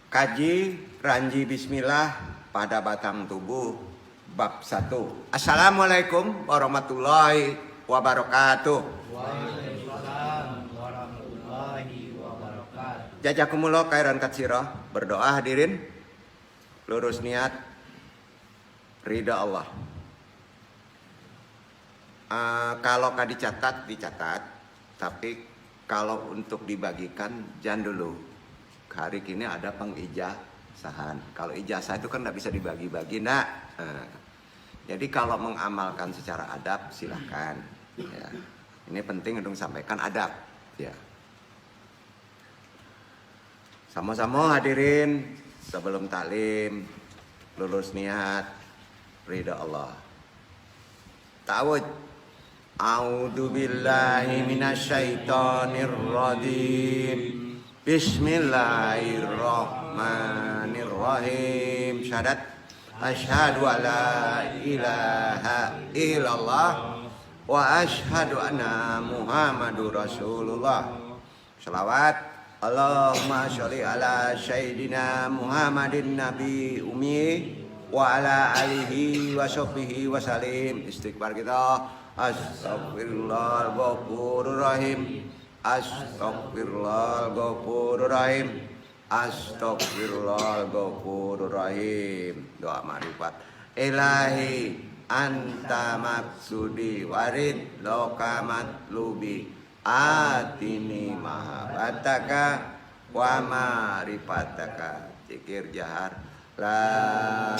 Kaji Ranji Bismillah pada batang tubuh bab 1. Assalamualaikum warahmatullahi wabarakatuh. Waalaikumsalam warahmatullahi wabarakatuh. Jazakumullah khairan katsira. Berdoa hadirin. Lurus niat ridha Allah. Kalau dicatat, tapi kalau untuk dibagikan jangan dulu. Hari ini ada pengijazahan. Kalau ijazah itu kan tidak bisa dibagi-bagi, jadi kalau mengamalkan secara adab silahkan. Ya. Ini penting untuk sampaikan adab. Ya. Sama-sama hadirin sebelum taklim lurus niat ridha Allah. Ta'awud. A'udzu billahi minasyaitonir rajim. Bismillahirrahmanirrahim. Syahadat asyhadu alla ilaha illallah wa asyhadu anna Muhammadur Rasulullah. Shalawat Allahumma sholli ala sayyidina Muhammadin nabi ummi wa ala alihi wa sahbihi wa salim. Istighfar kita. Astaghfirullahal ghafurur rahim. Astaghfirullahal ghafurur rahim. Astaghfirullahal ghafurur rahim. Doa ma'rifat. Ilahi anta maksudi warid lokamat lubi atini mahabataka wa ma'rifataka. Zikir jahar. La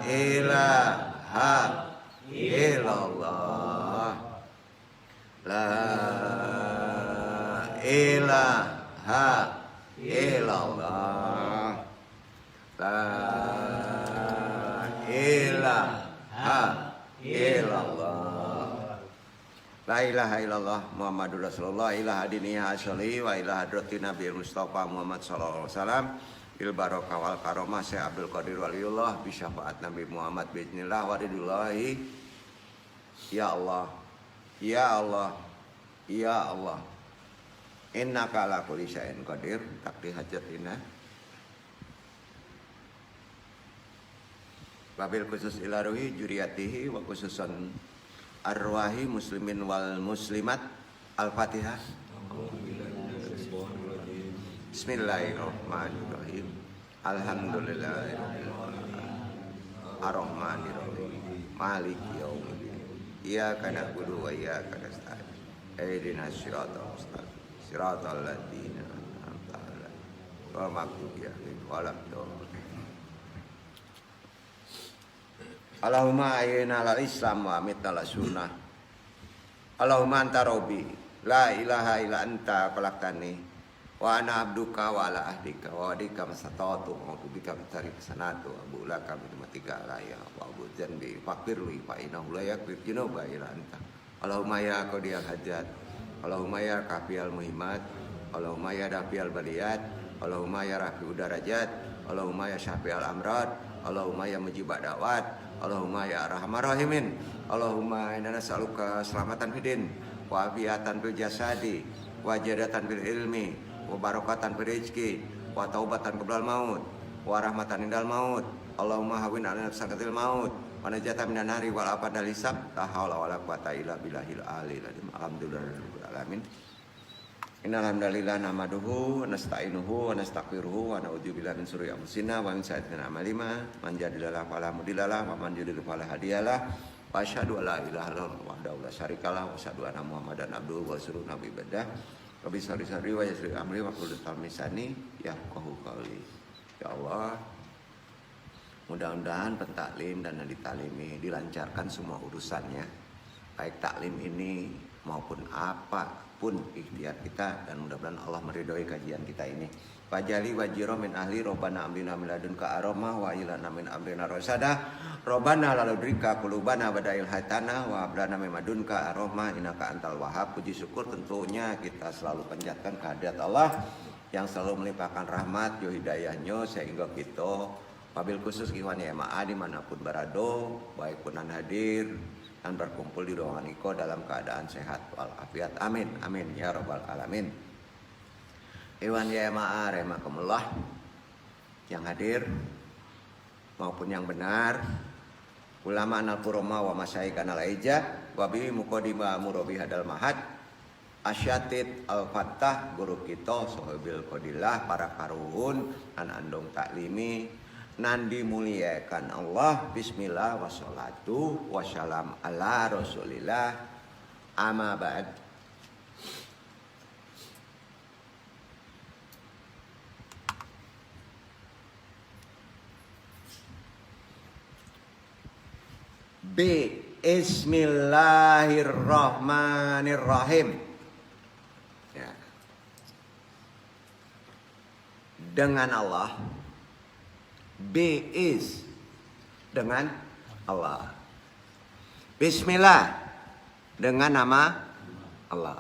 ilaha illallah. La ilaha illallah. La ilaha illallah. La ilaha illallah Muhammadur Rasulullah. Ilaha diniyah asyoli wa ilaha hadrati Nabi Mustafa Muhammad sallallahu alaihi wasallam. Bil barokah wal karomah Syekh Abdul Qadir Waliullah bi syafaat Nabi Muhammad biiznillah wa ridwallahi. Ya Allah, ya Allah, ya Allah. Innaka ala kulli syai'in qadir. Takdi hajatina. Wabil khusus ila ruhi juriyatihi wa khususan arwahi muslimin wal muslimat. Al-Fatihah. Bismillahirrahmanirrahim. Alhamdulillahirabbil alamin. Arrahmanirrahim. Maliki yaumiddin. Iyyaka na'budu wa iyyaka nasta'in. Ihdinas siratal mustaqim. Siratal ladzina an'amta 'alaihim ghairil maghdubi 'alaihim waladdallin. Allahumma ayyina alal Islam wa amitna ala sunnah. Allahumma anta rabbi la ilaha illa anta khalaqtani wa ana abduka wa ala ahdika wa wadika masatatu wa bika mitari pesanatu abu laka mitmatika alaya wa abu zanbi fakirli fa innahu la yakfir junuba illa anta. Allahumma ya qadiyal hajat. Allahumma ya kafiyal muhimmat. Allahumma ya dafiyal baliyat. Allahumma ya rafi'ud darajat. Allahumma ya syafi'al amrad. Allahumma ya mujibad da'wat. Allahumma ya arhamar rahimin. Allahumma inna nas'aluka selamatan fidin wa afiatan fil jasadi wa jadatan fil ilmi wa barakatan fil rizki wa taubatan qablal maut wa rahmatan indal maut. Allahumma hawin 'alaina sakatil maut wa najatan minan nari wal afadal hisab. La haula wala quwata illa billahil aliyil azim. Alhamdulillahirabbil alamin. Innal hamdalillah nahmaduhu wa nasta'inuhu wa nastaghfiruhu wa na'udzubillahi min syururi anfusina wa min sayyi'ati a'malina. Man yahdihillahu fala mudhillalah wa man yudhlil fala hadiyalah. Wa asyhadu an la ilaha illallah wahdahu la syarikalah wa asyhadu anna Muhammadan abduhu wa rasuluhu nabi badah. Rabbi shrah li sadri wa yassir li amri wahlul 'uqdatam min lisani yafqahu qawli. Ya Allah, mudah-mudahan pentaklim dan yang ditalimi dilancarkan semua urusannya, baik taklim ini maupun apapun ikhtiar kita, dan mudah-mudahan Allah meridhoi kajian kita ini. Wajali wajiro min ahli robbana amrina min ladunka aromah wa ilana min amrina rosada robbana laludrika kulubana badail hatana wa ablana min madunka aromah inaka antal wahab. Puji syukur tentunya kita selalu panjatkan kehadirat Allah yang selalu melimpahkan rahmat yo hidayahnya sehingga kita wabil khusus ikhwan jamaah dimanapun berada, baik punan hadir dan berkumpul di ruangan iko dalam keadaan sehat walafiat. Amin amin ya rabbal alamin. Iwan ya ma'ar rahimakumullah. yang hadir maupun yang benar, ulama anal kuroma wa masyayikh anal aija wa bi muqaddimah murabi hadal mahad asyatid al-fattah guru kita sahabil qadillah para karuhun an andong taklimi nan dimuliakan Allah. Bismillah wassalatu wassalam ala rasulillah amma ba'd. Bismillahirrahmanirrahim. Ya. Dengan Allah. Is dengan Allah. Bismillah dengan nama Allah.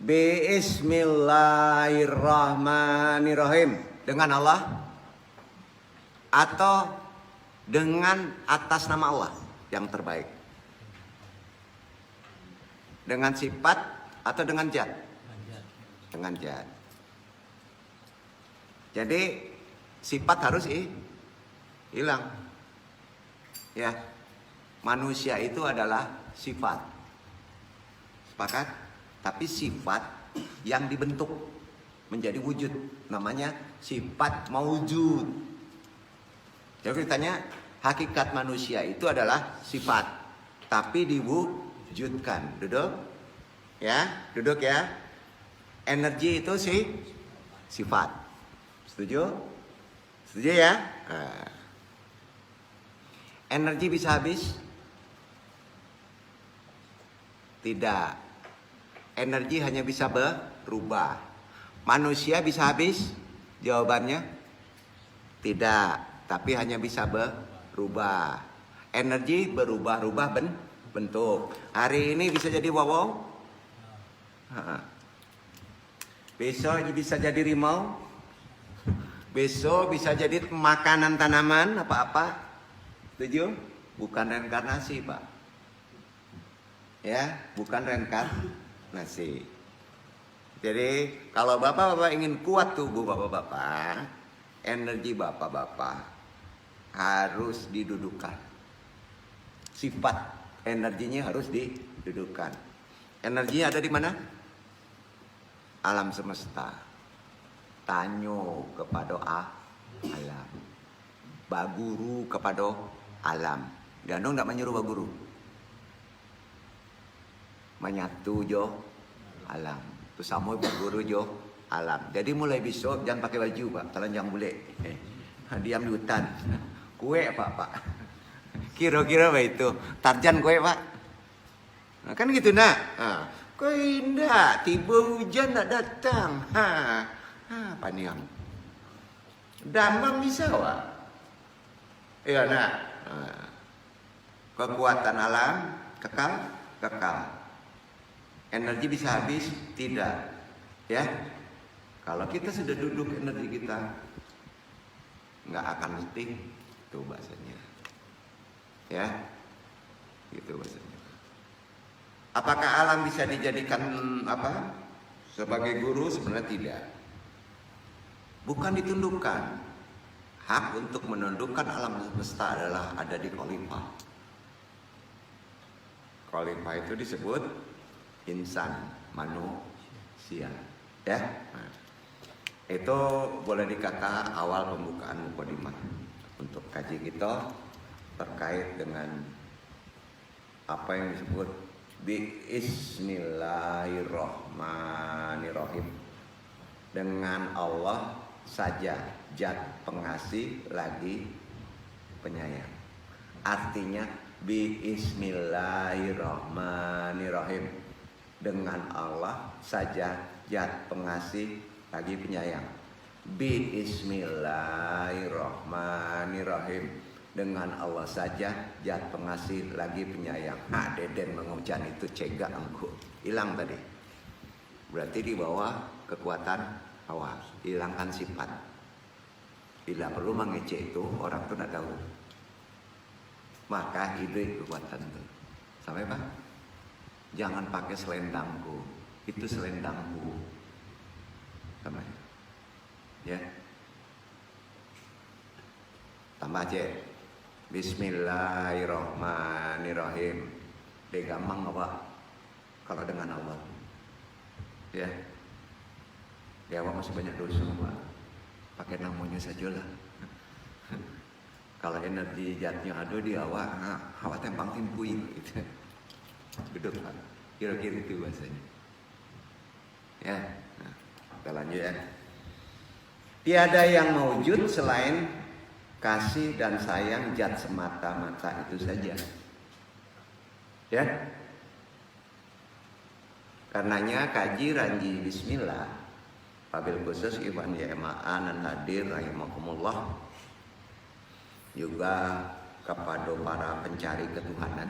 Bismillahirrahmanirrahim dengan Allah atau dengan atas nama Allah yang terbaik. Dengan sifat atau dengan zat? Dengan zat. Jadi sifat harus hilang. Ya. Manusia itu adalah sifat. Sepakat? Tapi sifat yang dibentuk menjadi wujud namanya sifat maujud. Jadi ditanya, hakikat manusia itu adalah sifat, tapi diwujudkan. Duduk, ya, duduk ya. Energi itu sifat. Setuju? Setuju ya? Energi bisa habis? Tidak. Energi hanya bisa berubah. Manusia bisa habis? Jawabannya tidak. Tapi hanya bisa berubah. Energi berubah-ubah bentuk. Hari ini bisa jadi wawong. Besok bisa jadi rimau. Besok bisa jadi makanan tanaman apa-apa. Setuju? Bukan reinkarnasi, Pak. Ya, bukan reinkarnasi. Jadi kalau bapak-bapak ingin kuat tubuh bapak-bapak, energi bapak-bapak harus didudukan. Sifat energinya harus didudukan. Energinya ada di mana? Alam semesta. Tanyo kepada alam. Baguru kepada alam. Gandong tidak menyuruh baguru. Menyatu jo alam. Tu sama baguru jo alam. Jadi mulai besok jangan pakai baju, Pak. Telanjang bule. Diam di hutan. Kue apa, Pak? Kira-kira apa itu? Tarjan kue, Pak. Nah, kan gitu nak. Kok indah, tiba hujan tak datang. Paniang. Damang bisa, Pak. Iya nak. Kekuatan alam kekal. Energi bisa habis? Tidak. Ya. Kalau kita sudah duduk energi kita nggak akan mesti. Itu bahasanya. Ya. Gitu bahasanya. Apakah alam bisa dijadikan apa? Sebagai guru? Sebenarnya tidak. Bukan ditundukkan. Hak untuk menundukkan alam semesta adalah ada di khalifah. Khalifah itu disebut insan, manusia. Ya. Nah, itu boleh dikata awal pembukaan mukadimah untuk kaji kita terkait dengan apa yang disebut Bismillahirrahmanirrahim. Dengan Allah saja, zat pengasih lagi penyayang. Artinya Bismillahirrahmanirrahim. Dengan Allah saja, zat pengasih lagi penyayang. Bismillahirrahmanirrahim. Dengan Allah saja, zat pengasih lagi penyayang. Deden mengucapkan itu cegah engkau. Hilang tadi. Berarti di bawah kekuatan hawa. Hilangkan sifat. Bila perlu mengecek itu, orang itu tidak tahu. Maka ide kekuatan itu. Sampai Pak? Jangan pakai selendangku. Itu selendangku. Sampai. Ya. Baca. Bismillahirrahmanirrahim. Dia gampang apa? Kalau dengan Allah. Ya. Dia awak masih banyak dosa, Pak. Pakai namanya sajalah. Kalau energi jatnya ada di awak, awak tempang timpui gitu. Duduk, Pak. Kira-kira itu bahasanya. Ya. Nah, kita lanjut ya. Tiada yang mewujud selain kasih dan sayang zat semata-mata itu saja. Ya. Karenanya kaji ranji bismillah wabil khusus Iwan Ya'ma'an dan hadir rahimakumullah juga kepada para pencari ketuhanan.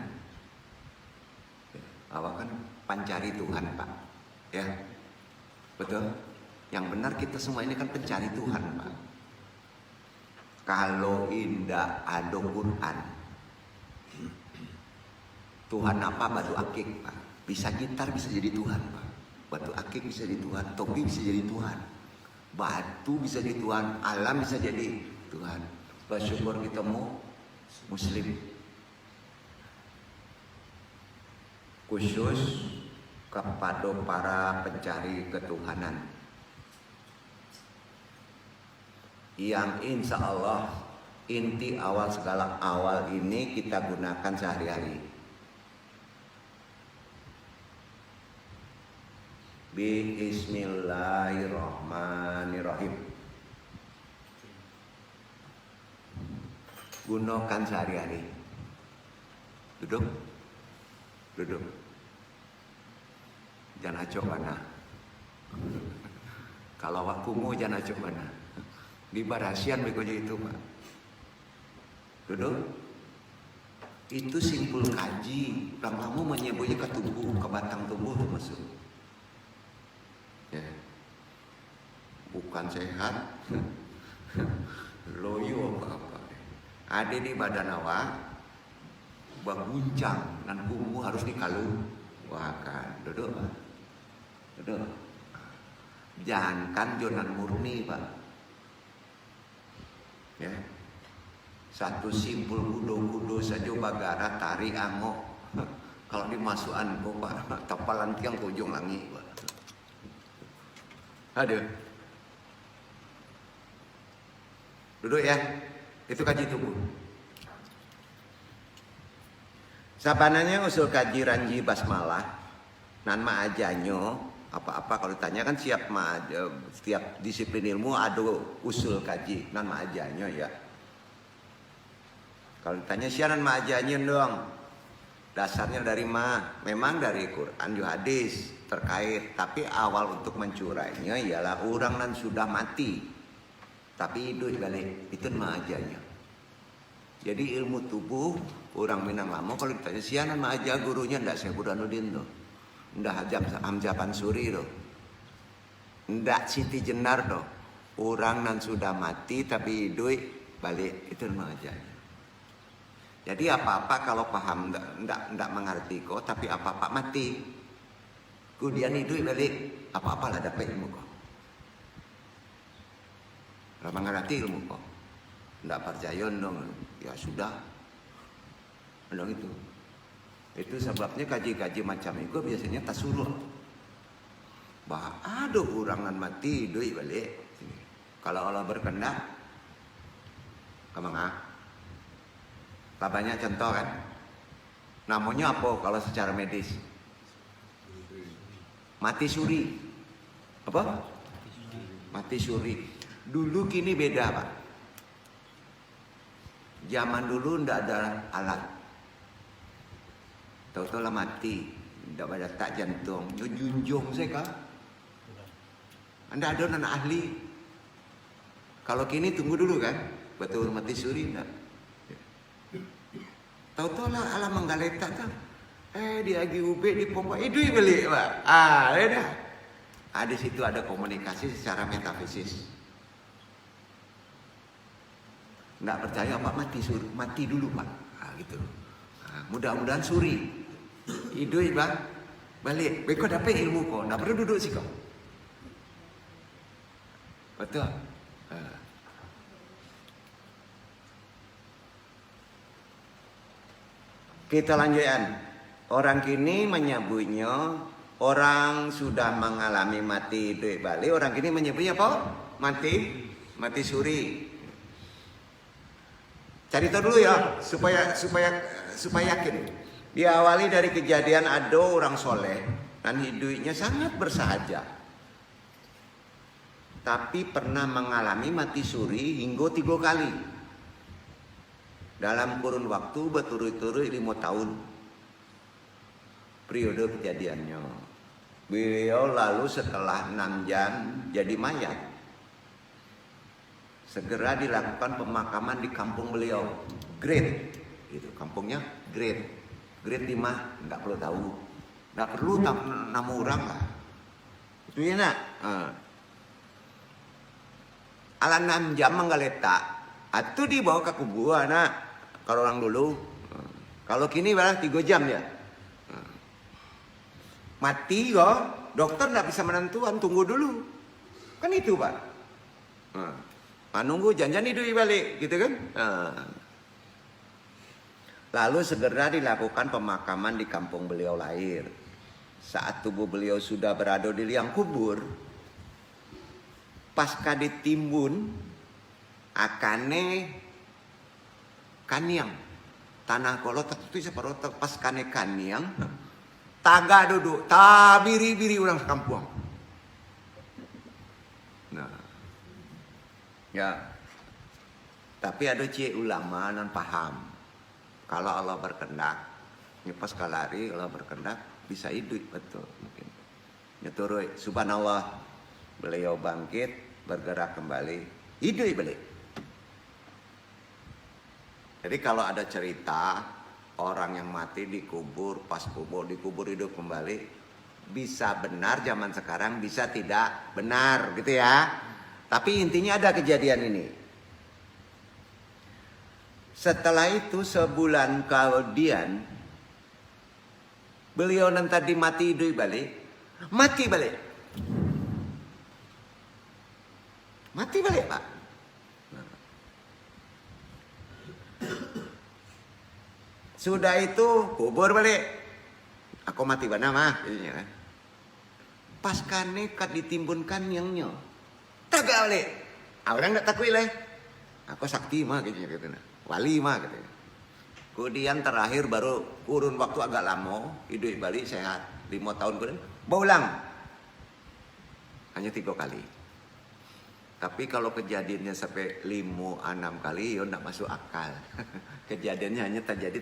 Awak kan pencari Tuhan, Pak. Ya. Betul? Yang benar kita semua ini kan pencari Tuhan, Pak. Kalau indah ada Quran, Tuhan apa? Batu akik, Pak. Bisa gitar bisa jadi Tuhan, Pak. Batu akik bisa jadi Tuhan, topi bisa jadi Tuhan, batu bisa jadi Tuhan, alam bisa jadi Tuhan. Bersyukur kita mau Muslim. Khusus kepada para pencari ketuhanan yang insya Allah inti awal segala awal ini kita gunakan sehari-hari. Bismillahirrahmanirrahim. Gunakan sehari-hari. Duduk. Duduk. Jangan acok mana. Kalau wakumu jangan acok mana. Di barasian begitu itu, Pak. Duduk. Itu simpul kaji. Kamu menyebutnya ke tubuh, ke batang tubuh itu masuk. Ya. Bukan sehat. Loyo apa-apa. Ada di badan awak berguncang dan kumu harus dikaluakan. Duduk, Pak. Duduk. Jangankan jonan murni, Pak. Ya. Satu simpul kudo-kudo saja bagara tarik angok. Kalau dimasukan kok, Pak, tapalan tiang ke ujung langit, Pak. Aduh. Duduk ya. Itu kaji tubuh. Sabananya usul kaji ranji basmalah. Nan ma ajanyo apa-apa kalau ditanya kan setiap disiplin ilmu ada usul kaji. Nan ma ajanyo ya. Kalau ditanya siaran ma ajanyo dong. Dasarnya dari memang dari Quran juga hadis terkait, tapi awal untuk mencurainya ialah orang yang sudah mati tapi hidup balik, itu ma'ajanya. Jadi ilmu tubuh orang Minang lama kalau ditanya sianan ma'aja gurunya ndak Syekh Burhanuddin tuh, ndak Hamzah Pansuri tuh, ndak Siti Jenar tuh, orang yang sudah mati tapi hidup balik, itu ma'ajanya. Jadi apa-apa kalau paham ndak mengerti kok, tapi apa-apa mati. Kemudian hidup balik, apa-apa lah dapat ilmu kok. Kalau mengerti ilmu kok, ndak percaya dong, ya sudah. Dong itu. Itu sebabnya kaji-kaji macam itu biasanya tak suruh. Bah ada orang yang mati hidup balik. Kalau Allah berkehendak, kemana? Banyak contoh kan. Namanya apa kalau secara medis? Mati suri. Apa? Mati suri. Dulu kini beda, Pak. Zaman dulu ndak ada alat. Tahu-tahu lah mati. Ndak ada tak jantung. Junjung saya kah? Anda ada anak ahli. Kalau kini tunggu dulu kan. Betul mati suri ndak? Tahu-tahu lah alam menggaleta kan. Di AGUB di pompa itu beli, Pak. Dah. Di situ ada komunikasi secara metafisis. Nggak percaya Pak mati dulu Pak. Gitu. Mudah-mudahan suri. Hidup Pak. Balik. Kau dapat ilmu kok. Nggak perlu duduk sih kau. Betul. Kita lanjutkan. Orang kini menyebutnya orang sudah mengalami mati hidup balik. Orang kini menyebutnya apa? Mati suri. Cari tahu dulu ya supaya yakin. Diawali dari kejadian ada orang soleh dan hidupnya sangat bersahaja. Tapi pernah mengalami mati suri hingga 3 kali. Dalam kurun waktu berturut-turut 5 tahun. Periode kejadiannya. Beliau lalu setelah 6 jam jadi mayat. Segera dilakukan pemakaman di kampung beliau. Great. Gitu, kampungnya Great. Great di mana? Enggak perlu tahu. Enggak perlu nama orang lah. Itu ya nak. Ala 6 jam menggaletak. Atau dibawa ke kuburan nak. Kalau orang dulu. Kalau kini malah 3 jam ya. Mati kok. Dokter enggak bisa menentukan. Tunggu dulu. Kan itu pak. Nunggu janjian hidup balik. Gitu kan. Lalu segera dilakukan pemakaman di kampung beliau lahir. Saat tubuh beliau sudah berada di liang kubur. Pasca ditimbun. Akane kaniang. Tanah kolot itu separuh pas kane kaniang. Taga duduk. Biri-biri orang sekampung. Nah. Ya. Tapi ada cie ulama non paham. Kalau Allah berkehendak, ini pas kalari Allah berkehendak bisa hidup betul mungkin. Nyeturui subhanallah beliau bangkit bergerak kembali hidup balik. Jadi kalau ada cerita orang yang mati dikubur pas kubur dikubur hidup kembali bisa benar zaman sekarang bisa tidak benar gitu ya. Tapi intinya ada kejadian ini. Setelah itu sebulan kemudian beliau yang tadi mati hidup balik, mati balik. Mati balik pak. Sudah itu kubur balik. Aku mati mana mah. Pas kane kat ditimbunkan yangnya. Tagak balik. Orang tak takut lah. Aku sakti mah gitu. Wali mah gitu. Kemudian terakhir baru kurun waktu agak lama hidup balik sehat 5 tahun kemudian berulang hanya 3 kali. Tapi kalau kejadiannya sampai 5-6 kali ya enggak masuk akal. Kejadiannya hanya terjadi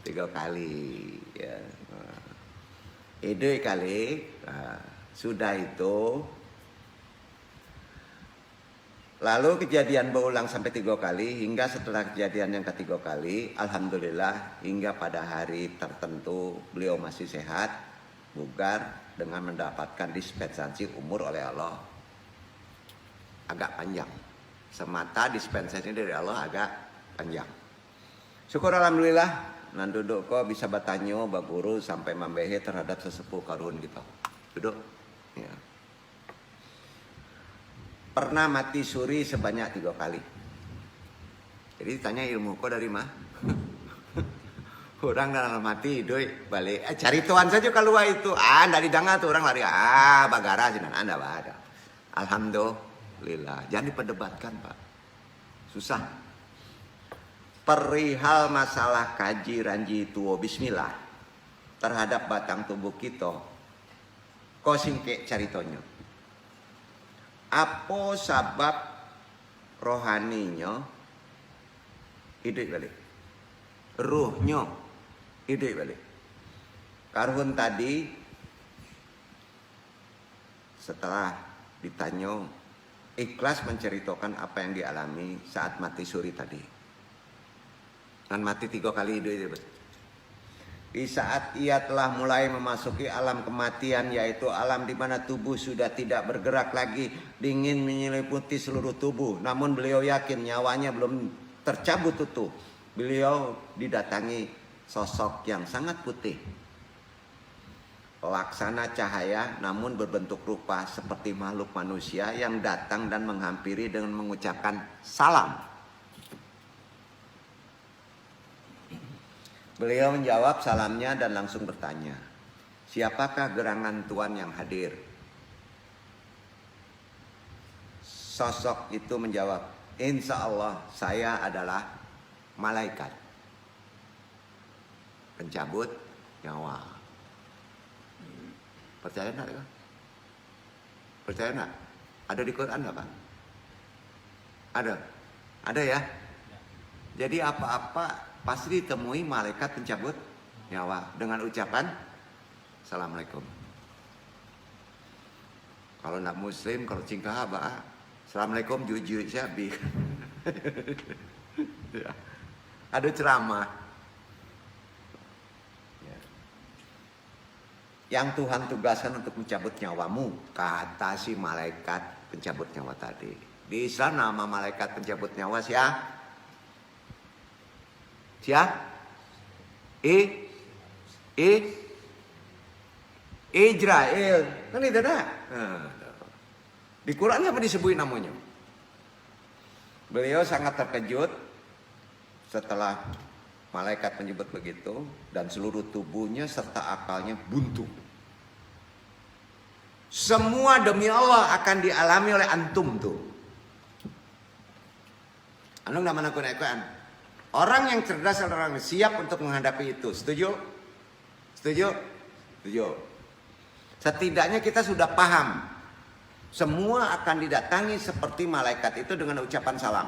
3 kali ya. Hidup kali sudah itu. Lalu kejadian berulang sampai 3 kali hingga setelah kejadian yang ketiga kali, alhamdulillah hingga pada hari tertentu beliau masih sehat, bugar dengan mendapatkan dispensasi umur oleh Allah agak panjang. Semata dispensasi dari Allah agak panjang. Syukur alhamdulillah, nan duduk kok bisa bertanya bak guru sampai membehe terhadap sesepuh karun gitu. Duduk. Ya. Pernah mati suri sebanyak 3 kali. Jadi tanya ilmu kok dari mana? Orang dalam mati hidup balik. Cari tuan saja keluar itu. Ndak didengar tuh orang lari. Bagara sih anda ada. Alhamdulillah. Jangan diperdebatkan pak. Susah. Perihal masalah kaji ranji tuo bismillah terhadap batang tubuh kita. Kau singke caritonyo. Apa sebab rohaninya hidup balik? Ruhnya hidup balik. Karhun tadi setelah ditanya ikhlas menceritakan apa yang dialami saat mati suri tadi. Dan mati 3 kali hidup. Di saat ia telah mulai memasuki alam kematian, yaitu alam di mana tubuh sudah tidak bergerak lagi, dingin menyelimuti seluruh tubuh. Namun beliau yakin nyawanya belum tercabut utuh. Beliau didatangi sosok yang sangat putih, laksana cahaya, namun berbentuk rupa seperti makhluk manusia yang datang dan menghampiri dengan mengucapkan salam. Beliau menjawab salamnya dan langsung bertanya, siapakah gerangan Tuan yang hadir? Sosok itu menjawab, insya Allah saya adalah malaikat pencabut nyawa. Percaya enggak? Percaya enggak? Ada di Quran enggak, Pak? Ada? Ada ya? Jadi apa-apa pasti ditemui malaikat pencabut nyawa dengan ucapan Assalamualaikum. Kalau nak muslim, kalau cingkah apa? Assalamualaikum jujur syabi. Ya. Ada ceramah. Ya. Yang Tuhan tugaskan untuk mencabut nyawamu, kata si malaikat pencabut nyawa tadi. Di Islam nama malaikat pencabut nyawa siapa? Israel. Kan itu dah. Di Quran apa disebutin namanya? Beliau sangat terkejut setelah malaikat menyebut begitu dan seluruh tubuhnya serta akalnya buntu. Semua demi Allah akan dialami oleh antum tuh. Anu nggak mana kunakan. Orang yang cerdas adalah orang yang siap untuk menghadapi itu. Setuju? Setuju? Setuju. Setidaknya kita sudah paham. Semua akan didatangi seperti malaikat itu dengan ucapan salam.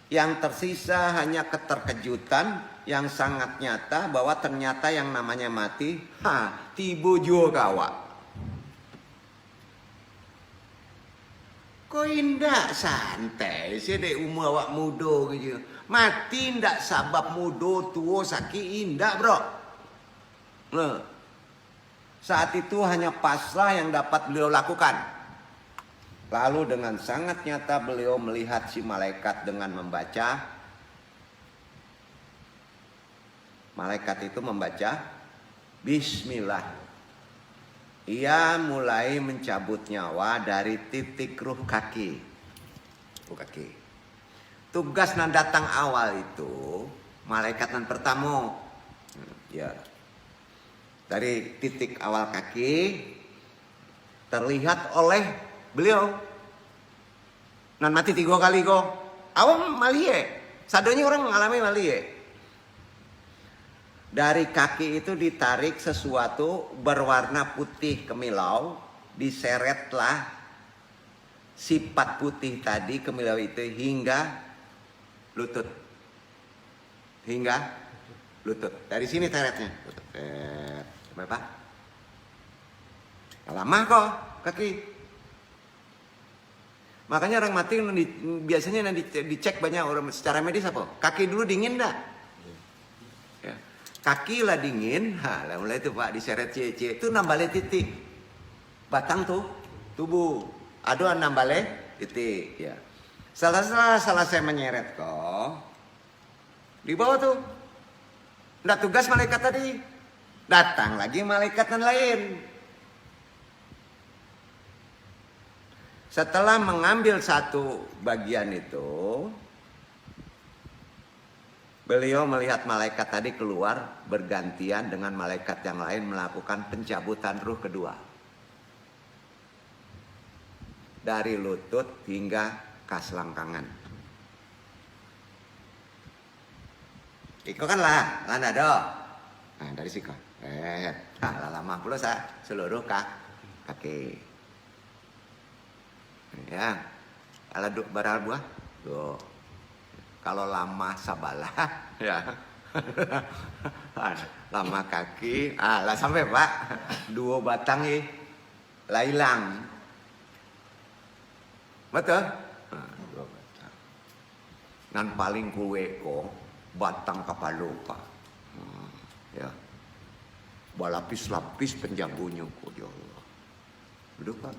Yang tersisa hanya keterkejutan yang sangat nyata bahwa ternyata yang namanya mati, tibo juga kawak. Kok indah santai sih dek umur awak muda gitu. Mati ndak sabab muda tua sakit indah bro. Nah, saat itu hanya pasrah yang dapat beliau lakukan. Lalu dengan sangat nyata beliau melihat si malaikat dengan membaca. Malaikat itu membaca Bismillah. Ia mulai mencabut nyawa dari titik ruh kaki. Ruh kaki. Tugas nan datang awal itu malaikat nan pertama. Ya. Dari titik awal kaki terlihat oleh beliau. Nan mati 3 kali kok. Awam malie. Sadonya orang mengalami malie. Dari kaki itu ditarik sesuatu berwarna putih kemilau, diseretlah sifat putih tadi kemilau itu hingga lutut. Hingga lutut. Dari sini teretnya. Berapa? Lama kok kaki. Makanya orang mati biasanya dicek banyak orang secara medis apa? Kaki dulu dingin dah. Kaki lah dingin, lah mulai itu Pak diseret cie itu nambale titik. Batang tuh tubuh. Aduh nambale titik ya. Salah saya menyeret kok. Di bawah tuh. Nggak tugas malaikat tadi. Datang lagi malaikat yang lain. Setelah mengambil satu bagian itu, beliau melihat malaikat tadi keluar bergantian dengan malaikat yang lain melakukan pencabutan ruh kedua. Dari lutut hingga kas langkangan. Iko kan lah ada. Nah dari siko. Lama pula seluruh kaki. Ya. Ala baral buah. Tuh. Kalau lama sabalah, ya. Lama kaki, lah sampai Pak, 2 batang lah hilang. Betul? 2 batang. Nan paling kue kok batang kepala Pak. Ya. Balapis-lapis penjagunya kok ya Allah. Betul Pak.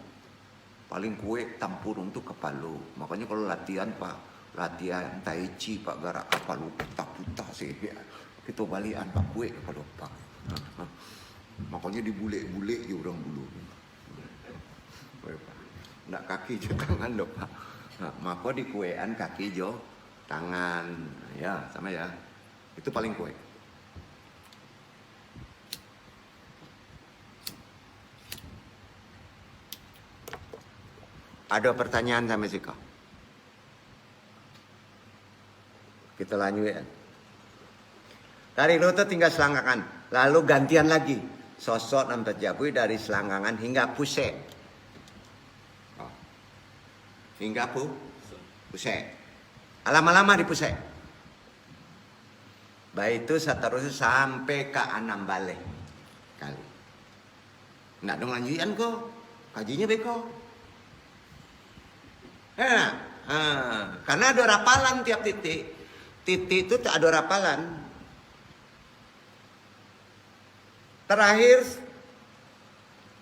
Paling kue tampurung tuh kepala. Makanya kalau latihan Pak. Latihan tai chi Pak garak apa lu putar sih ya. Kita balian Pak kue kepada Pak. Makanya dibule-bule ya orang dulu. Ndak kaki je tangan dong Pak. Maka di kuean kaki jo tangan ya sama ya. Itu paling kuat. Ada pertanyaan sampai sih kau? Kita lanjut ya. Dari lutut tinggal selangkangan. Lalu gantian lagi. Sosok dan terjabui dari selangkangan hingga pusek. Oh. Hingga pusek. Lama-lama di pusek. Baik itu seterusnya sampai ke 6 balik kali. Nggak dong lanjutan kok. Kajinya beko. Karena ada rapalan tiap titik. Titik itu ada rapalan. Terakhir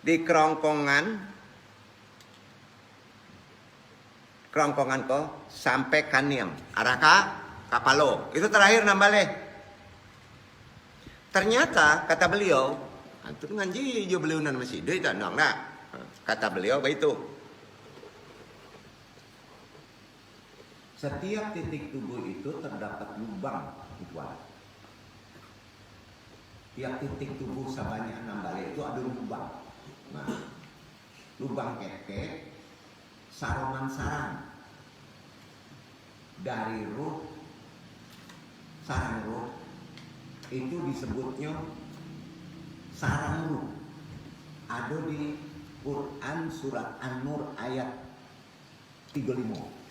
di kerongkongan kok sampai Kaniam, arah Kapalo. Itu terakhir nambale. Ternyata kata beliau, itu ngaji jo beliau nan masih itu nang nak. Kata beliau begitu. Setiap titik tubuh itu terdapat lubang Tuan. Tiap titik tubuh sebanyak 6 balik itu ada lubang. Nah, lubang keke, saroman sarang dari ruh, sarang ruh itu disebutnya sarang ruh. Ada di Quran surat An-Nur ayat 35.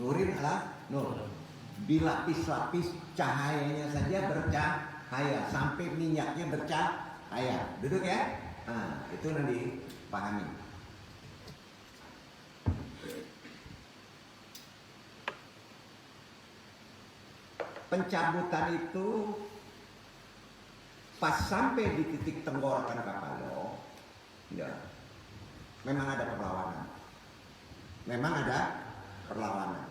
Nurin adalah nur. Dilapis-lapis cahayanya saja bercahaya sampai minyaknya bercahaya. Duduk ya. Nah, itu nanti pahami. Pencabutan itu pas sampai di titik tenggorokan kapalo, ya, memang ada perlawanan. Memang ada perlawanan.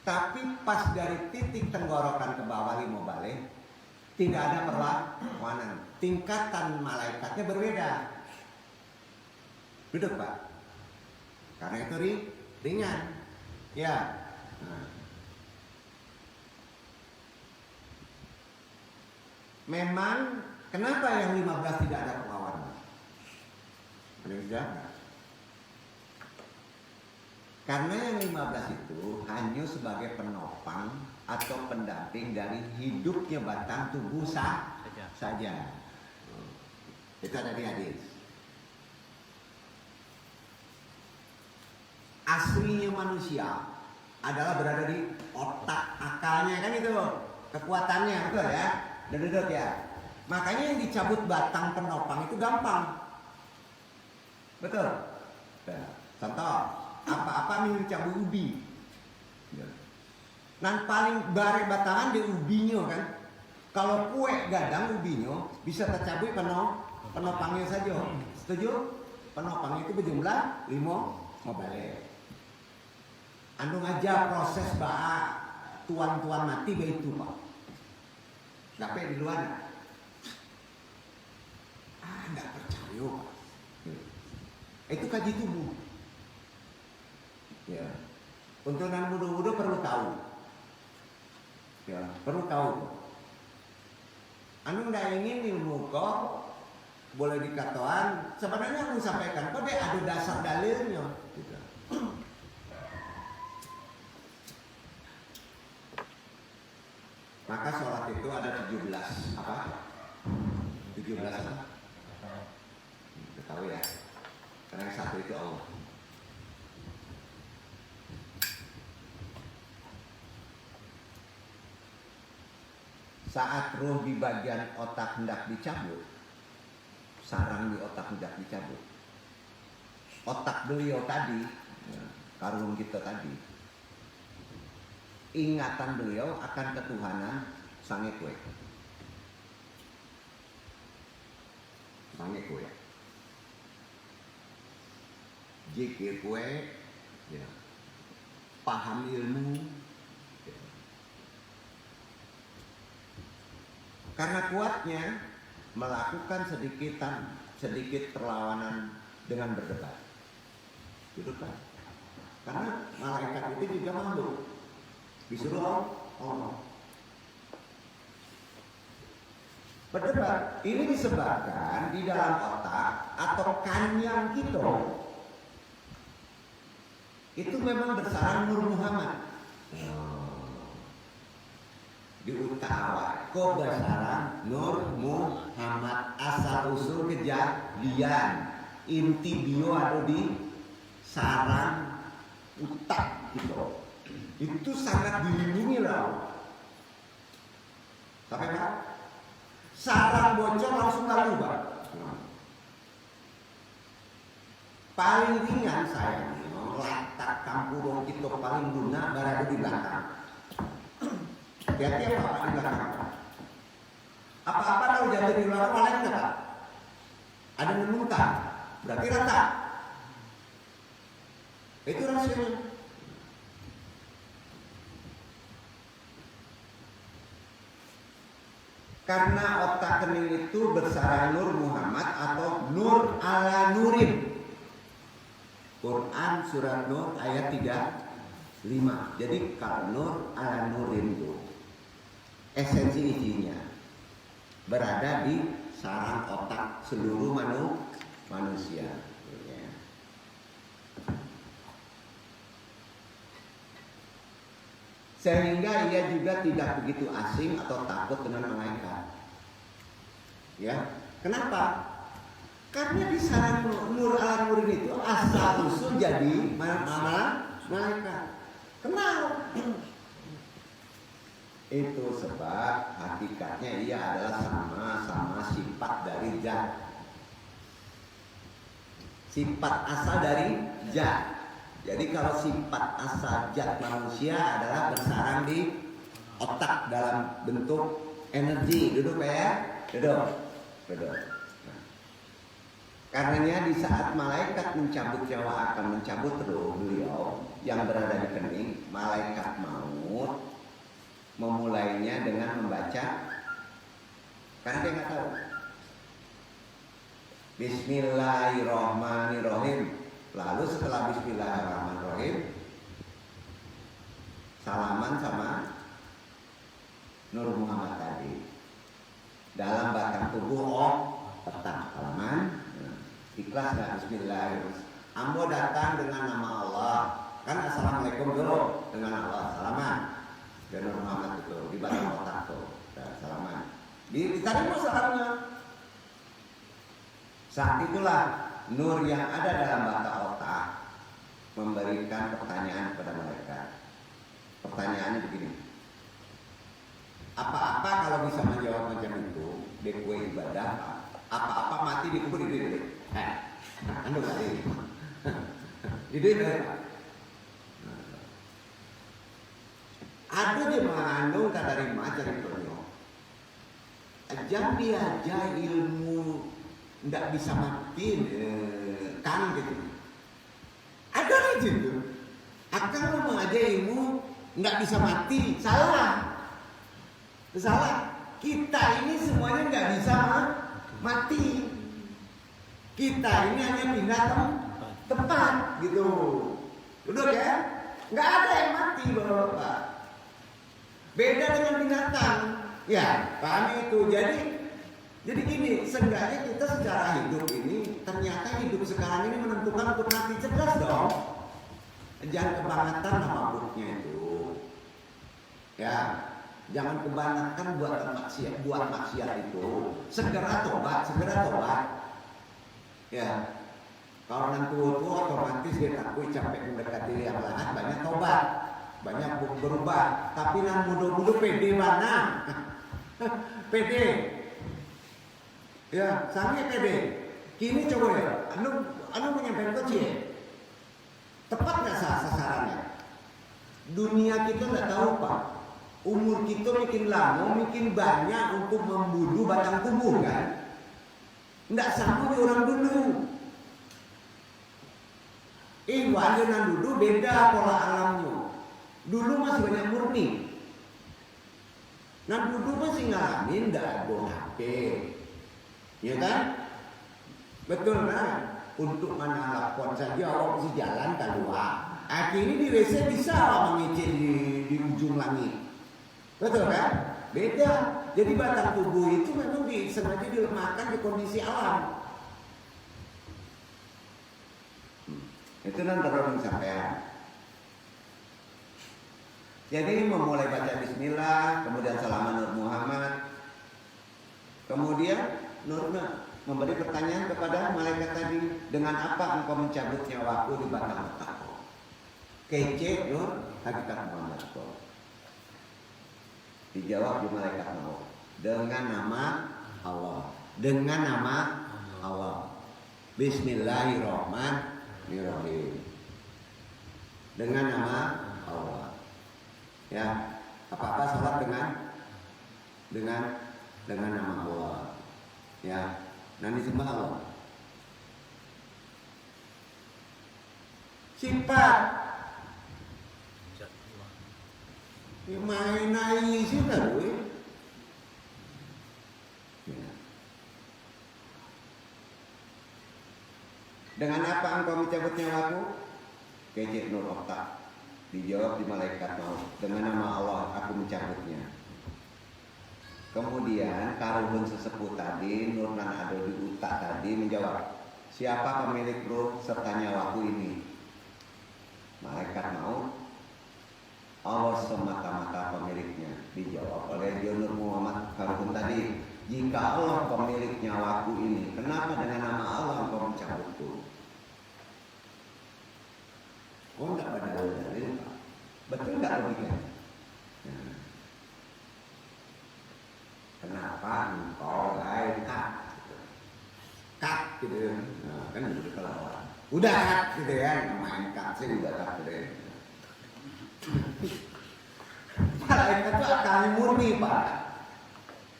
Tapi pas dari titik tenggorokan ke bawah 5 balik, tidak ada perlawanan. Tingkatan malaikatnya berbeda. Duduk Pak. Karena itu ringan. Ya. Nah. Memang kenapa yang 15 tidak ada perlawanan? Karena yang 15 itu hanya sebagai penopang atau pendamping dari hidupnya batang tubuh saja. Itu ada di hadis. Aslinya manusia adalah berada di otak akalnya kan itu kekuatannya, betul ya? Duduk ya. Makanya yang dicabut batang penopang itu gampang. Betul. Contoh. Apa-apa minggu cabut ubi. Nah paling bare batangan di ubinya kan. Kalau kue gadang ubinya bisa tercabut penopangnya saja. Setuju? Penopangnya itu berjumlah 5 balik. Anu aja proses tuan-tuan mati begitu Pak. Dapat di luar. Enggak percaya Pak. Itu kaji tubuh. Ya. Untuk nan muda-muda perlu tahu. Ya, perlu tahu. Anu ndak ingin ilmu kok boleh dikatakan sebenarnya aku sampaikan kok dia ada dasar dalilnya gitu. Maka sholat itu ada 17 apa? 17 apa? Kita tahu ya. Karena yang satu itu Allah. Saat roh di bagian otak hendak dicabut, sarang di otak hendak dicabut, otak beliau tadi, karung kita tadi, ingatan beliau akan ketuhanan sange kue. Sange kue. Zikir kue, ya. Paham ilmu. Karena kuatnya melakukan sedikit perlawanan dengan berdebat. Gitu kan? Karena malaikat itu juga makhluk. Disuruh Allah. Berdebat. Ini disebabkan di dalam otak atau kanyang kita itu memang bersarang Nur Muhammad. Di utak awak kok bersarang Nur Muhammad, asal usul kejadian inti bio ada di sarang utak gitu. Itu sangat dilindungi loh. Sampai Pak? Sarang bocor langsung lalu Pak. Paling ringan saya latak kampung kita paling guna berada di belakang. Hati-hati apa Pak di belakang? Apa-apa kalau jatuh di belakang malah enggak Pak? Ada yang muntah, berarti rata. Itu rahasianya. Karena otak kening itu bersarang Nur Muhammad atau Nur ala Nurin. Quran surat Nur ayat 35. Jadi kalau Nur ala Nurin itu esensi isinya berada di sarang otak seluruh manusia. Sehingga ia juga tidak begitu asing atau takut dengan malaikat. Ya, kenapa? Karena di sarang Nur ala Nurin itu asal usul jadi malaikat. Kenapa? Itu sebab hakikatnya ia adalah sama-sama sifat dari zat. Sifat asal dari zat. Jadi kalau sifat asal zat manusia adalah bersarang di otak dalam bentuk energi. Duduk ya? Duduk. Karenanya di saat malaikat mencabut nyawa akan mencabut roh beliau yang berada di kening, malaikat maut memulainya dengan membaca, karena dia nggak tahu. Bismillahirrahmanirrahim. Lalu setelah Bismillahirrahmanirrahim, salaman sama Nur Muhammad tadi. Dalam batang tubuh otak salaman. Ikhlas nggak Bismillahirrahmanirrahim. Ambo datang dengan nama Allah. Kan assalamualaikum dulu dengan Allah salaman. Dan Nur Muhammad itu di batang otak tuh salaman. Diterima salamnya. Saat itulah nur yang ada dalam batang otak memberikan pertanyaan kepada mereka. Pertanyaannya begini. Apa-apa kalau bisa menjawab macam itu, dekwe ibadah, apa-apa mati dikubur di anu kali. Jadi ada jemaah anu tak dari macam itu. Jangan diajar ilmu ndak bisa mati kan gitu. Ada aja itu. Akan mau mengajar ilmu ndak bisa mati, salah. Kita ini semuanya nggak bisa mati. Kita ini hanya pindah tempat gitu. Udah ya? Nggak ada yang mati Bapak. Beda dengan binatang. Ya, paham itu. Jadi gini, seenggaknya kita secara hidup ini ternyata hidup sekarang ini menentukan untuk mati, cerdas dong. Jangan kebangetan sama mabuknya itu. Ya, jangan kebangetan buat maksiat itu. Segera tobat. Ya, kalau nanti tua otomatis dia takut capek mendekati yang lahat, banyak tobat, banyak berubah. Tapi nan muda-muda pede mana? Pede. Ya, sangat pede. Kini coba ya, anu menyampaikan kecil. Tepat nggak sasarannya? Dunia kita nggak tahu Pak. Umur kita makin lama, makin banyak untuk membunuh batang tubuh kan? Nggak sama di orang dulu. Wajanan dulu beda pola alamnya. Dulu masih banyak murni. Nah dulu masih ngalamin nggak ada HP. Ya kan? Betul kan? Untuk menelpon saja orang bisa jalan keluar. Akhirnya di WC bisa mengecek di ujung langit. Betul kan? Beda. Jadi batang tubuh itu memang sengaja dilemahkan di kondisi alam. Itu nanti terus sampean. Jadi memulai baca bismillah, kemudian salam Nur Muhammad. Kemudian Nurna memberi pertanyaan kepada malaikat tadi, dengan apa engkau mencabut nyawaku di batang otakku? Kece Nur, hakikat Muhammad. Dijawab di malaikat maut, dengan nama Allah. Dengan nama Allah. Bismillahirrahmanirrahim. Dengan nama Allah. Ya, apa-apa salat dengan nama Allah. Ya, dan disembah Allah. Sifat. Main naik sih gue. Dengan apa engkau mencabut nyawaku? Kecil Nur otak. Dijawab di malaikat maut, dengan nama Allah aku mencabutnya. Kemudian karuhun sesepuh tadi, Nur nan ada di utak tadi menjawab, siapa pemilik ruh serta nyawaku ini? Malaikat maut, Allah semata-mata pemiliknya. Dijawab oleh Nur Muhammad karuhun tadi, jika Allah pemilik nyawaku ini, kenapa dengan nama Allah engkau mencabutku? Oh enggak ada dalil, betul enggak logikanya? Nah, kenapa engkau lain kat gitu? Nah, kan gitu kalau udah kat gitu ya, main kat sih udah kat gitu. Malaikat itu akalnya murni pak,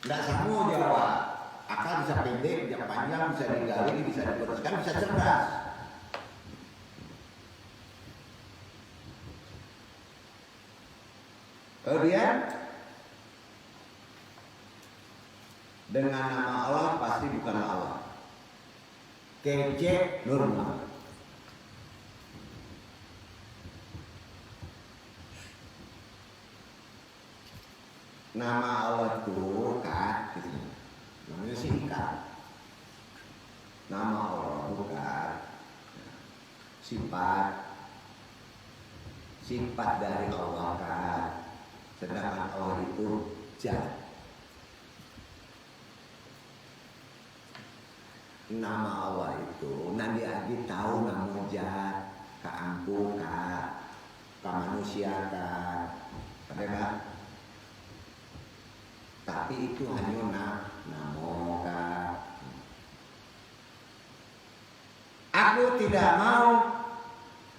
nggak sama jawab. Akal bisa pendek, bisa panjang, bisa digali, bisa diteruskan, bisa cerdas. Kemudian dengan nama Allah pasti bukan Allah. Kece Nur Muhammad. Nama Allah itu kat, namanya sih kat. Nama Allah itu kat. Sifat dari Allah kat. Sedangkan Allah itu Zat. Nama Allah itu nanti lagi tahu nama Zat, keangku ke manusia kan, tapi itu hanya namo kan. Aku tidak mau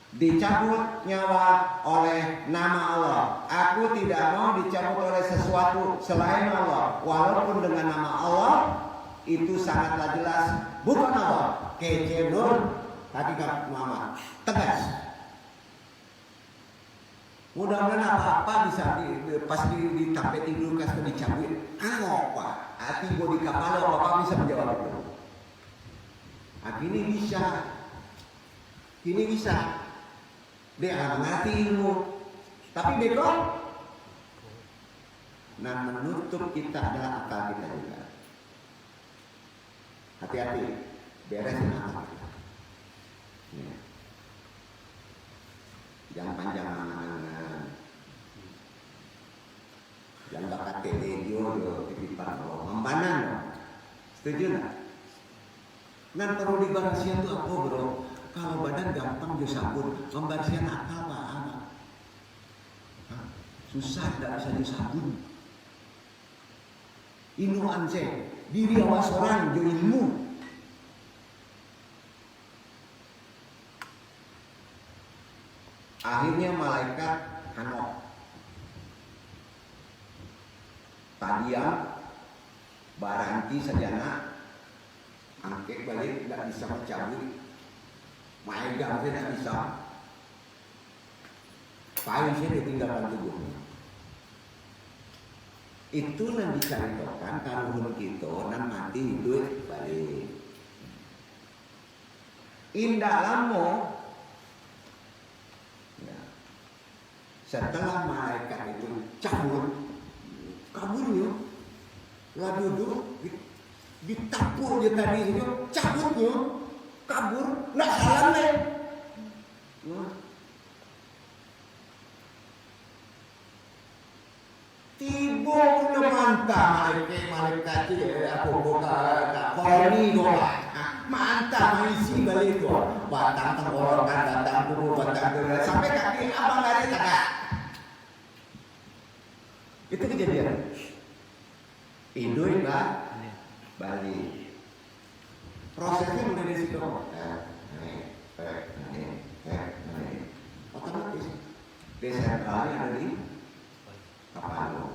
dicabut nyawa oleh nama Allah. Aku tidak mau dicabut oleh sesuatu selain Allah. Walaupun dengan nama Allah itu sangatlah jelas bukan Allah. Kece Nur hakikat Muhammad. Tegas. Mudah-mudahan apa-apa bisa pas ditapet tidur kasih dicabut. Apa? Hati gue di kapal apa bisa menjawab itu. Ini bisa. Ini bisa. Dia mengerti ilmu, tapi bego. Nah, menutup kita adalah akal kita juga. Hati-hati, beresin akal kita. Ya. Jangan panjang angan-angan. Jangan bakat teledio titipan Allah. Mempanan, setuju nggak? Nan perlu dibarasian tuh apa bro? Kalau badan gampang dia sabun, pembersihan akal apa? Susah tidak bisa disabun. Inu anse, diri awas orang jo ilmu. Akhirnya malaikat Hanok tadiang baranti sajana angke balik tidak bisa mencabut. Maegang saya tidak bisa. Paling saya ditinggalkan tubuhnya. Itu yang diceritakan kalau kita nan mati hidup balik. Indah lama. Ya. Setelah malaikat itu cabut, kabur yuk. Lah duduk ditapuk dia tadi itu, cabutnya, kabur, nak salam deh. Tiba pula mantap malaikat aku buka koloni doa. Mantap isi balik tu. Batang tenggorokan, batang kuku, batang gerak sampai kaki abang lari tak. Itu kejadian. Induk balik. Prosesnya mulai dari situ. Otomatis. Desentralnya ada di kepala.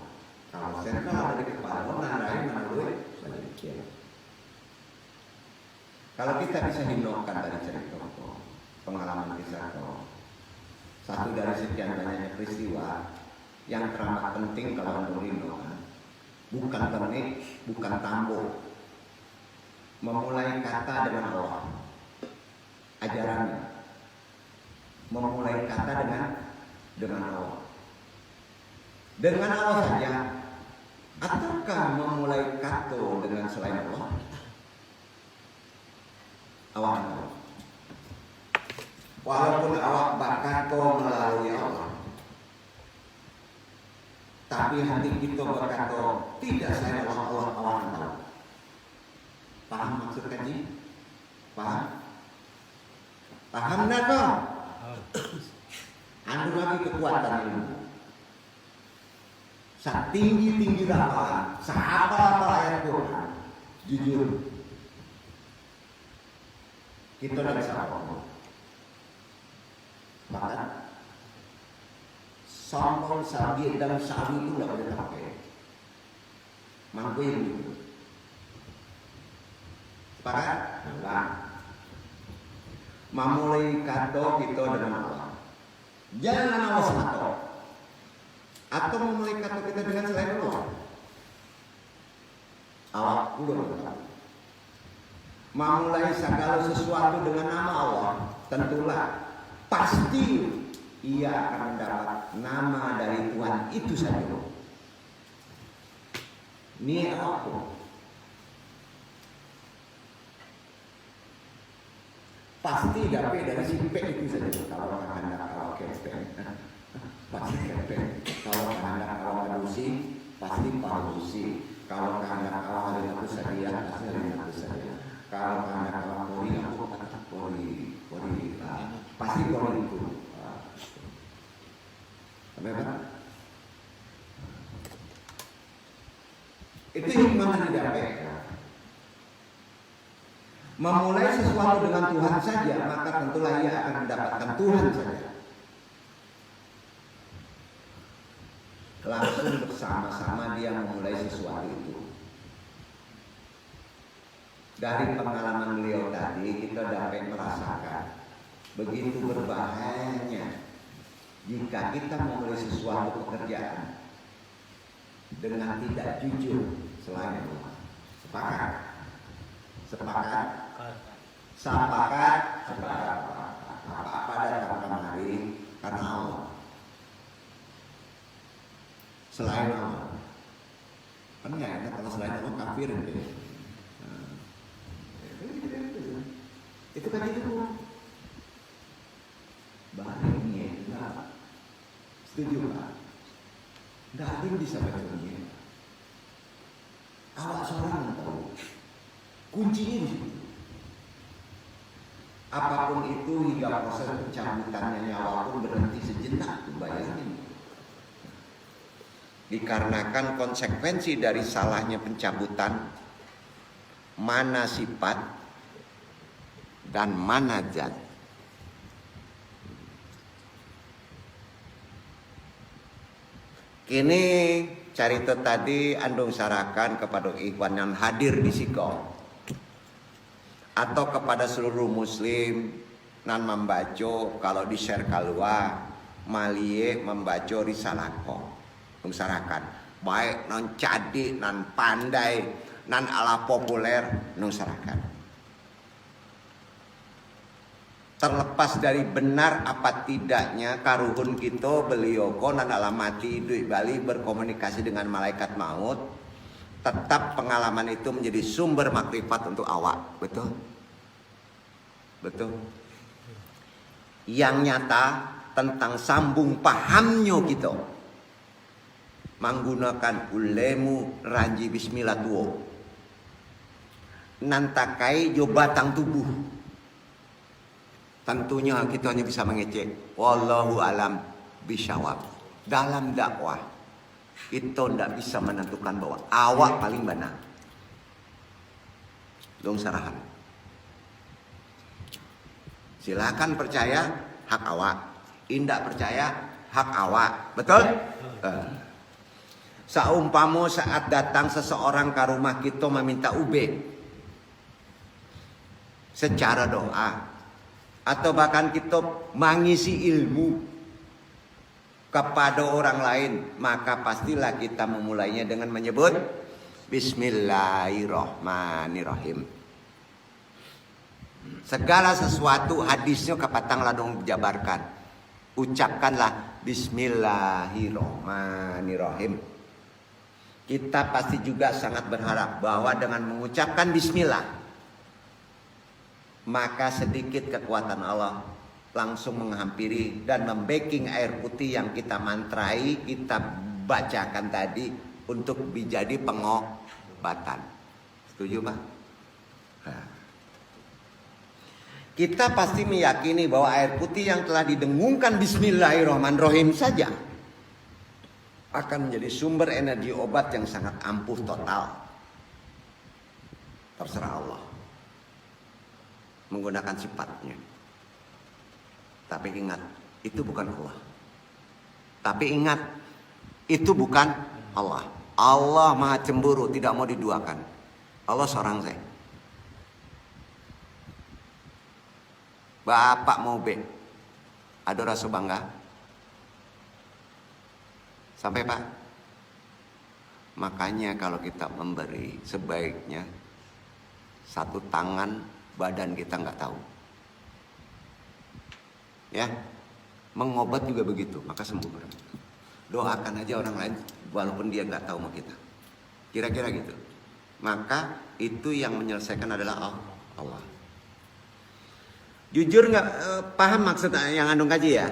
Kalau sentral ada di kepala, nandain mana duit sebaliknya. Kalau kita bisa himnokan dari cerita pengalaman kisah satu dari sekian banyaknya peristiwa yang teramat penting kalau anda himnokan, bukan teknik, bukan tambo, memulai kata dengan Allah, ajarannya, memulai kata dengan Allah. Dengan Allah saja, ataukah memulai kata dengan selain Allah? Awak tahu. Walaupun awak berkata melalui Allah, tapi hati kita berkata tidak selain Allah, awak tahu. Paham maksud kaji? Paham? Paham tak kau? Anu lagi kekuatan ilmu. Setinggi-tinggi rapalan, sehafal ayat Quran, jujur kita tidak bisa apa-apa. Bahkan sombong sabi dan sabi itu tidak boleh pakai. Mangkuin itu. Sepakat? Enggak. Memulai kata kita dengan Allah. Jangan awas kata. Atau memulai kata kita dengan selain Allah. Awak belum tahu. Memulai segala sesuatu dengan nama Allah, tentulah pasti ia akan mendapat nama dari Tuhan itu saja. Ini apa? Pasti dapat dari si P itu saja. Kalau anda kalau kepeng, pasti kepeng. Kalau anda kalau padusi, pasti padusi. Kalau anda kalau hari itu saja, pasti hari itu saja. Kalau anda kalau poli, aku kata poli, pasti poli itu. Apa? Itu hikmah yang didapat. Memulai sesuatu dengan Tuhan saja, maka tentulah ia akan mendapatkan Tuhan saja. Langsung bersama-sama dia memulai sesuatu itu. Dari pengalaman beliau tadi kita dapat merasakan begitu berbahayanya jika kita memulai sesuatu pekerjaan dengan tidak jujur selain Allah. Sepakat? Sepakat? Sepakat? Sepakat. Apa-apa datang kemari karena Allah. Selain Allah. Kan nggak enak kalau selain Allah kafir gitu. Itu kan itu bahayanya enggak. Setuju Pak? Enggak ada yang bisa bacanya. Awak seorang tahu kuncinya di situ. Apapun itu hingga proses pencabutannya nyawa pun berhenti sejenak, bayangin. Dikarenakan konsekuensi dari salahnya pencabutan, mana sifat dan mana zat. Kini carita tadi andung sarakan kepada ikhwan yang hadir di siko atau kepada seluruh muslim nan membaca kalau di share kalua malie membaca risalahko sarakan baik non cadi nan pandai nan ala populer non sarakan. Terlepas dari benar apa tidaknya karuhun kita beliau konan alamati duit Bali berkomunikasi dengan malaikat maut, tetap pengalaman itu menjadi sumber makrifat untuk awak. Betul? Betul. Yang nyata tentang sambung pahamnya kita menggunakan ulemu ranji bismillah tuo nantakai jo batang tubuh. Tentunya kita hanya bisa mengecek wallahu alam bisyawab. Dalam dakwah kita tidak bisa menentukan bahwa awak paling benar. Dong sarahan. Silakan percaya hak awak, indak percaya hak awak. Betul? Saumpamo saat datang seseorang ke rumah kita meminta ube secara doa, atau bahkan kita mengisi ilmu kepada orang lain, maka pastilah kita memulainya dengan menyebut Bismillahirrahmanirrahim. Segala sesuatu hadisnya kepatang ladong jabarkan. Ucapkanlah Bismillahirrahmanirrahim. Kita pasti juga sangat berharap bahwa dengan mengucapkan Bismillah, maka sedikit kekuatan Allah langsung menghampiri dan membacking air putih yang kita mantrai, kita bacakan tadi untuk menjadi pengobatan. Setuju Pak? Nah. Kita pasti meyakini bahwa air putih yang telah didengungkan Bismillahirrahmanirrahim saja akan menjadi sumber energi obat yang sangat ampuh total. Terserah Allah menggunakan sifatnya. Tapi ingat, itu bukan Allah. Tapi ingat, itu bukan Allah. Allah maha cemburu, tidak mau diduakan. Allah seorang saya. Bapak mau be, ada rasa bangga? Sampai Pak? Makanya kalau kita memberi, sebaiknya satu tangan, badan kita nggak tahu. Ya, mengobat juga begitu, maka sembuh. Doakan aja orang lain, walaupun dia nggak tahu mau kita. Kira-kira gitu. Maka itu yang menyelesaikan adalah Allah. Jujur nggak paham maksud yang andung kaji ya?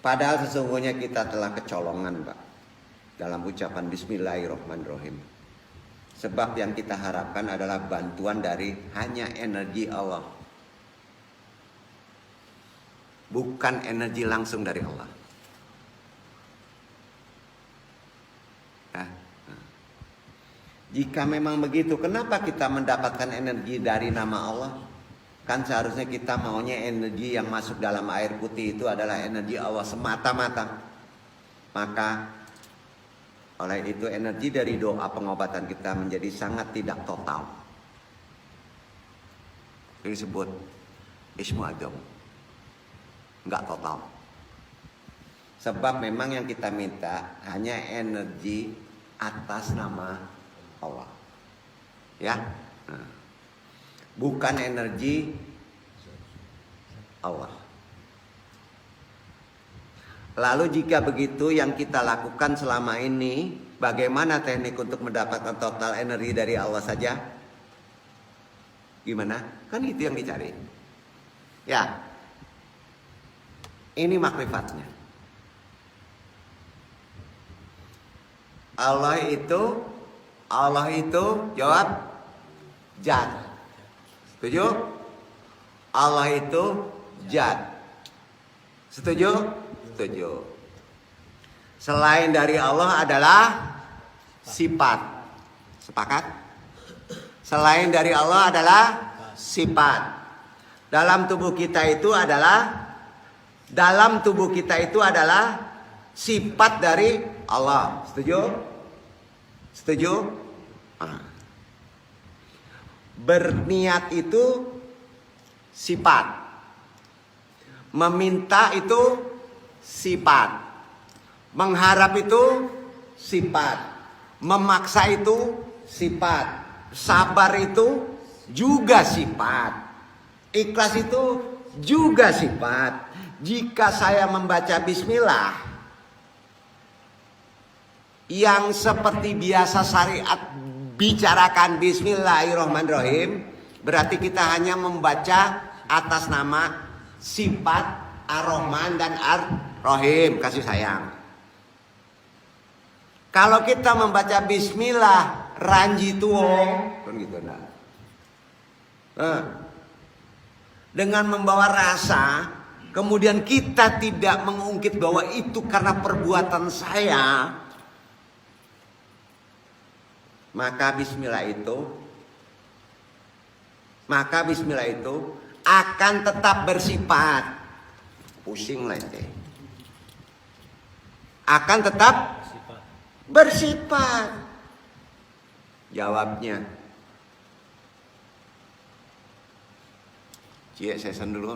Padahal sesungguhnya kita telah kecolongan Pak dalam ucapan Bismillahirrahmanirrahim. Sebab yang kita harapkan adalah bantuan dari hanya energi Allah, bukan energi langsung dari Allah. Jika memang begitu, kenapa kita mendapatkan energi dari nama Allah? Kan seharusnya kita maunya energi yang masuk dalam air putih itu adalah energi Allah semata-mata. Maka oleh itu energi dari doa pengobatan kita menjadi sangat tidak total. Ini disebut ismu adam, enggak total. Sebab memang yang kita minta hanya energi atas nama Allah, ya, bukan energi Allah. Lalu jika begitu yang kita lakukan selama ini, bagaimana teknik untuk mendapatkan total energi dari Allah saja? Gimana? Kan itu yang dicari. Ya, ini makrifatnya. Allah itu jawab Zat. Setuju? Allah itu Zat. Setuju? Setuju. Selain dari Allah adalah sifat. Sepakat? Selain dari Allah adalah sifat. Dalam tubuh kita itu adalah sifat dari Allah. Setuju? Setuju? Berniat itu sifat. Meminta itu sifat. Mengharap itu sifat. Memaksa itu sifat. Sabar itu juga sifat. Ikhlas itu juga sifat. jika saya membaca bismillah yang seperti biasa syariat bicarakan bismillahirrahmanirrahim, berarti kita hanya membaca atas nama sifat Ar-Rahman dan Ar-Rahim, kasih sayang. Kalau kita membaca bismillah ranji tuong kan gitu nah. Dengan membawa rasa, kemudian kita tidak mengungkit bahwa itu karena perbuatan saya, maka bismillah itu akan tetap bersifat pusing lah itu. Akan tetap bersifat. Jawabnya, saya send dulu.